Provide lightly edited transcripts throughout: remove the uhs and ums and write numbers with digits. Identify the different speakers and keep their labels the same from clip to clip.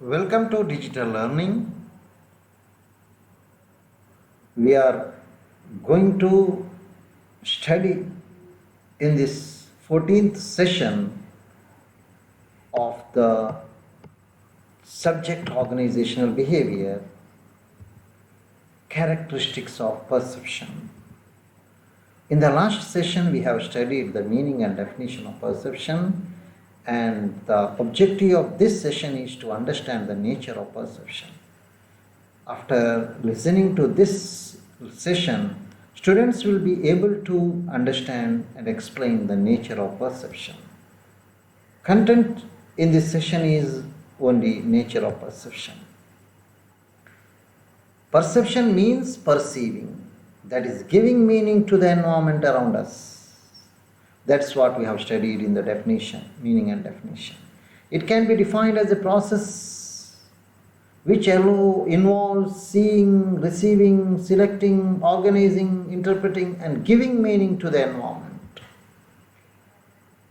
Speaker 1: Welcome to digital learning. We are going to study in this 14th session of the subject organizational behavior, characteristics of perception. In the last session, we have studied the meaning and definition of perception, and the objective of this session is to understand the nature of perception. After listening to this session, students will be able to understand and explain the nature of perception. Content in this session is only nature of perception. Perception means perceiving, that is giving meaning to the environment around us. That's what we have studied in the definition, meaning and definition. It can be defined as a process which involves seeing, receiving, selecting, organizing, interpreting, and giving meaning to the environment.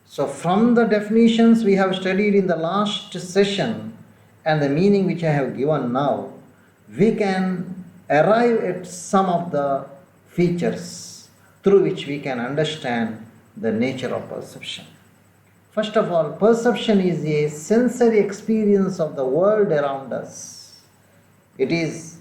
Speaker 1: So from the definitions we have studied in the last session and the meaning which I have given now, we can arrive at some of the features through which we can understand the nature of perception. First of all, perception is a sensory experience of the world around us. It is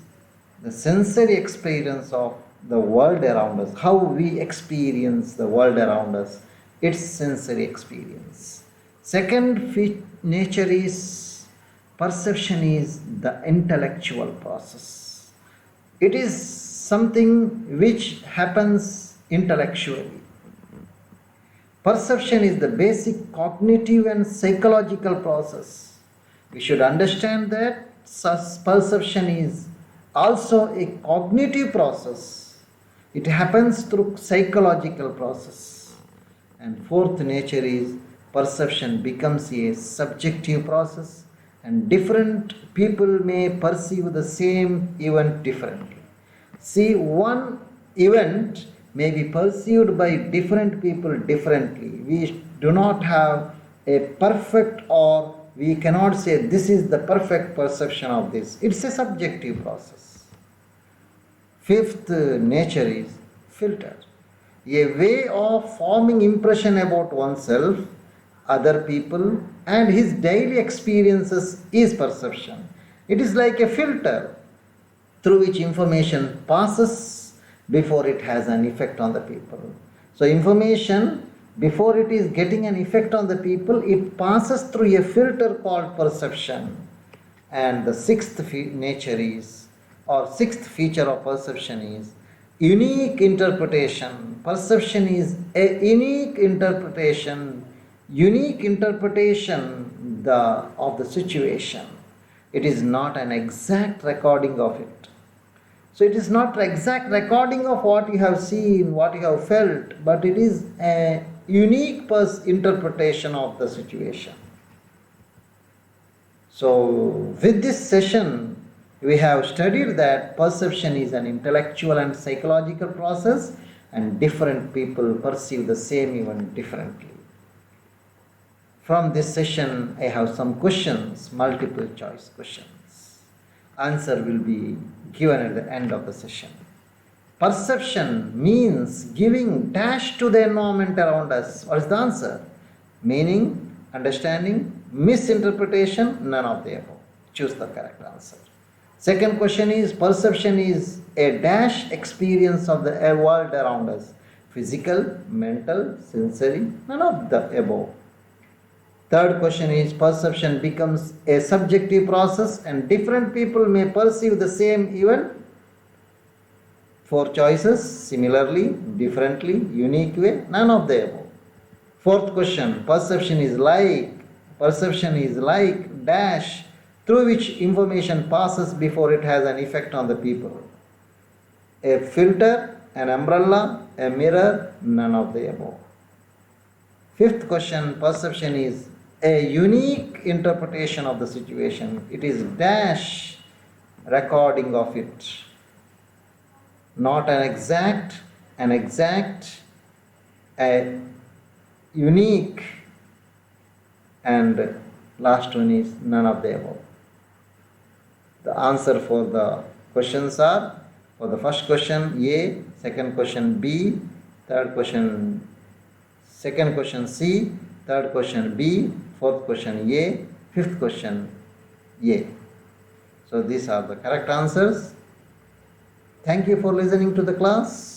Speaker 1: the sensory experience of the world around us, how we experience the world around us, its sensory experience. Second nature is perception is the intellectual process. It is something which happens intellectually. Perception is the basic cognitive and psychological process. We should understand that perception is also a cognitive process. It happens through psychological process. And fourth nature is perception becomes a subjective process, and different people may perceive the same event differently. See, one event may be perceived by different people differently. We do not have a perfect, or we cannot say this is the perfect perception of this. It's a subjective process. Fifth nature is filter, a way of forming impression about oneself, other people, and his daily experiences is perception. It is like a filter through which information passes before it has an effect on the people. So information, before it is getting an effect on the people, it passes through a filter called perception. And the sixth nature is, or sixth feature of perception is unique interpretation. Perception is a unique interpretation of the situation. It is not an exact recording of it. So it is not exact recording of what you have seen, what you have felt, but it is a unique interpretation of the situation. So with this session, we have studied that perception is an intellectual and psychological process, and different people perceive the same event differently. From this session, I have some questions, multiple choice questions. Answer will be given at the end of the session. Perception means giving dash to the environment around us. What is the answer? Meaning, understanding, misinterpretation, none of the above. Choose the correct answer. Second question is, perception is a dash experience of the world around us. Physical, mental, sensory, none of the above. Third question is, perception becomes a subjective process and different people may perceive the same event. Four choices, similarly, differently, unique way, none of the above. Fourth question, perception is like dash through which information passes before it has an effect on the people. A filter, an umbrella, a mirror, none of the above. Fifth question, perception is a unique interpretation of the situation. It is dash recording of it. Not an exact, a unique, and last one is none of the above. The answer for the questions are, for the first question A, second question B, third question, second question C, third question B, fourth question A, fifth question A. So these are the correct answers. Thank you for listening to the class.